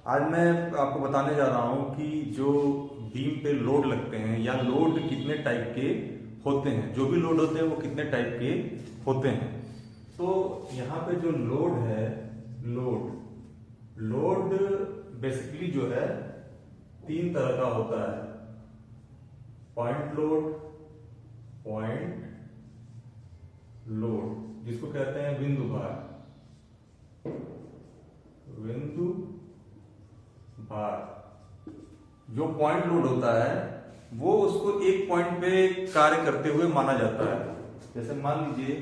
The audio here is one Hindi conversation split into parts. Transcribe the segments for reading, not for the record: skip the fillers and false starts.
आज मैं आपको बताने जा रहा हूं कि जो बीम पे लोड लगते हैं या लोड कितने टाइप के होते हैं, जो भी लोड होते हैं वो कितने टाइप के होते हैं। तो यहाँ पे जो लोड है, लोड बेसिकली जो है तीन तरह का होता है। पॉइंट लोड जिसको कहते हैं बिंदु भार। जो पॉइंट लोड होता है वो उसको एक पॉइंट पे कार्य करते हुए माना जाता है। जैसे मान लीजिए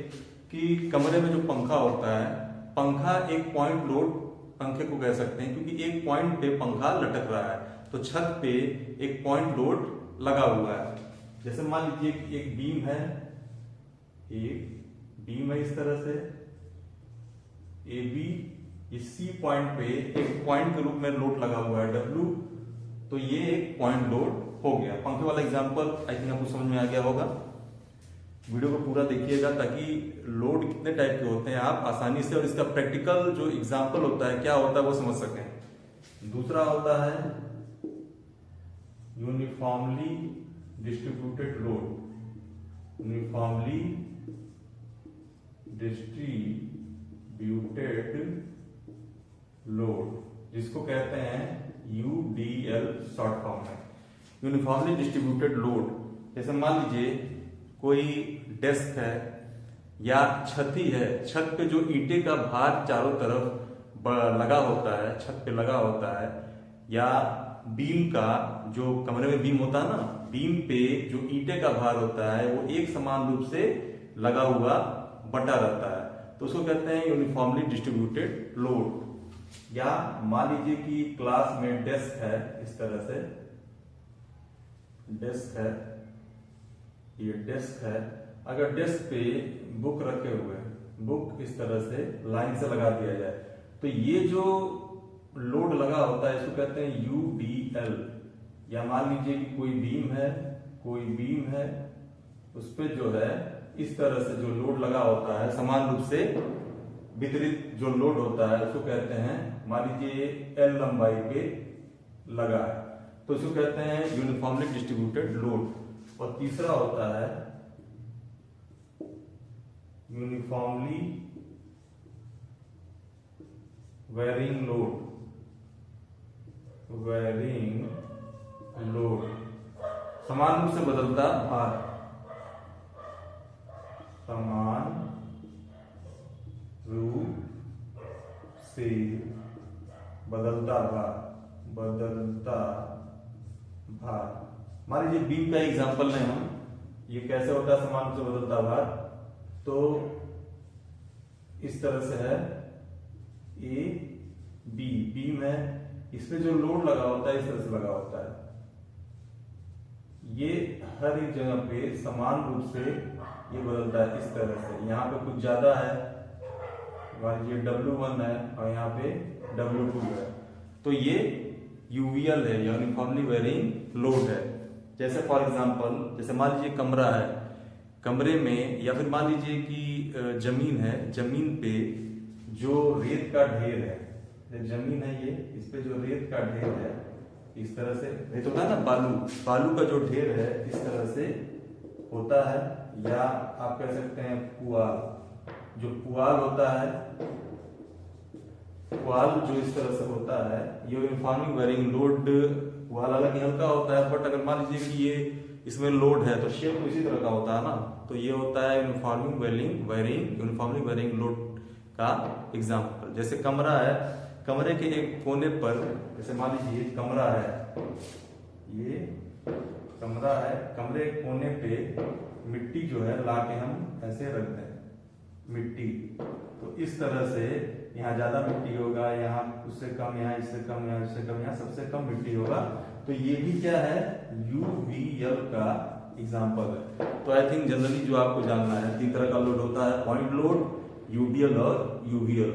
कि कमरे में जो पंखा होता है, पंखा एक पॉइंट लोड पंखे को कह सकते हैं, क्योंकि एक पॉइंट पे पंखा लटक रहा है। तो छत पे एक पॉइंट लोड लगा हुआ है। जैसे मान लीजिए कि एक बीम है इस तरह से ए बी, इस सी पॉइंट पे एक पॉइंट के रूप में लोड लगा हुआ है W। तो ये एक पॉइंट लोड हो गया। पंखे वाला एग्जांपल आई थिंक आपको समझ में आ गया होगा। वीडियो को पूरा देखिएगा ताकि लोड कितने टाइप के होते हैं आप आसानी से और इसका प्रैक्टिकल जो एग्जांपल होता है क्या होता है वो समझ सकें। दूसरा होता है यूनिफॉर्मली डिस्ट्रीब्यूटेड लोड, जिसको कहते हैं UDL शॉर्ट फॉर्म में, यूनिफॉर्मली डिस्ट्रीब्यूटेड लोड। जैसे मान लीजिए कोई डेस्क है या छत है, छत पे जो ईंटे का भार चारों तरफ लगा होता है, छत पे लगा होता है, या बीम का जो कमरे में बीम होता है ना, बीम पे जो ईंटे का भार होता है वो एक समान रूप से लगा हुआ बटा रहता है, तो उसको कहते हैं यूनिफॉर्मली डिस्ट्रीब्यूटेड लोड। या मान लीजिए कि क्लास में डेस्क है, इस तरह से ये डेस्क है। अगर डेस्क पे बुक रखे हुए हैं, बुक इस तरह से लाइन से लगा दिया जाए, तो ये जो लोड लगा होता है इसको कहते हैं UDL। या मान लीजिए कि कोई बीम है, उस पे जो है इस तरह से जो लोड लगा होता है, समान रूप से वितरित जो लोड होता है उसको कहते हैं, मान लीजिए L लंबाई पे लगा है, तो इसको कहते हैं यूनिफॉर्मली डिस्ट्रीब्यूटेड लोड। और तीसरा होता है यूनिफॉर्मली वेरिंग लोड, समान रूप से बदलता भार, समान रूप से बदलता भार। मान लीजिए बीम का एग्जांपल लें हम, ये कैसे होता है समान रूप से बदलता भार। तो इस तरह से है ए बी, बीम है, इसमें जो लोड लगा होता है इस तरह से लगा होता है। ये हर एक जगह पे समान रूप से ये बदलता है इस तरह से। यहाँ पे कुछ ज्यादा है, मान लीजिए W1 है और यहाँ पे W2 है, तो ये UVL है, यूनिफॉर्मली वेरिंग लोड है। जैसे फॉर एग्जांपल, जैसे मान लीजिए कमरा है, कमरे में या फिर मान लीजिए कि जमीन है, जमीन पे जो रेत का ढेर है, जमीन है ये, इस पे जो रेत का ढेर है इस तरह से, रेत होता है ना, बालू का जो ढेर है इस तरह से होता है। या आप कह सकते हैं जो पुआल होता है, पुआल जो इस तरह से होता है, ये यूनिफॉर्मली वेरिंग लोड। पुआल हालांकि हल्का होता है, बट अगर मान लीजिए कि ये इसमें लोड है तो शेप इसी तरह का होता है ना, तो ये होता है यूनिफॉर्मली वेरिंग लोड का एग्जांपल। जैसे कमरा है, कमरे के एक कोने पर, जैसे मान लीजिए कमरा है, ये कमरा है, कमरे के कोने पे मिट्टी जो है ला के हम ऐसे रख दें, मिट्टी, तो इस तरह से यहाँ ज्यादा मिट्टी होगा, यहाँ उससे कम, यहाँ इससे कम, यहाँ इससे कम, यहाँ सबसे कम मिट्टी होगा। तो ये भी क्या है, UVL का एग्जांपल है। तो आई थिंक जनरली जो आपको जानना है, तीन तरह का लोड होता है, पॉइंट लोड, UDL और UVL।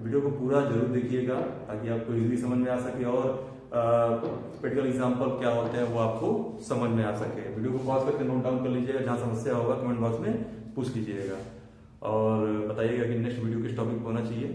वीडियो को पूरा जरूर देखिएगा ताकि आपको इजीली समझ में आ सके और प्रैक्टिकल एग्जांपल क्या होते हैं वो आपको समझ में आ सके। वीडियो को पॉज करके नोट डाउन कर लीजिएगा, जहां समस्या होगा कमेंट बॉक्स में पूछ लीजिएगा और बताइएगा कि नेक्स्ट वीडियो किस टॉपिक पर होना चाहिए।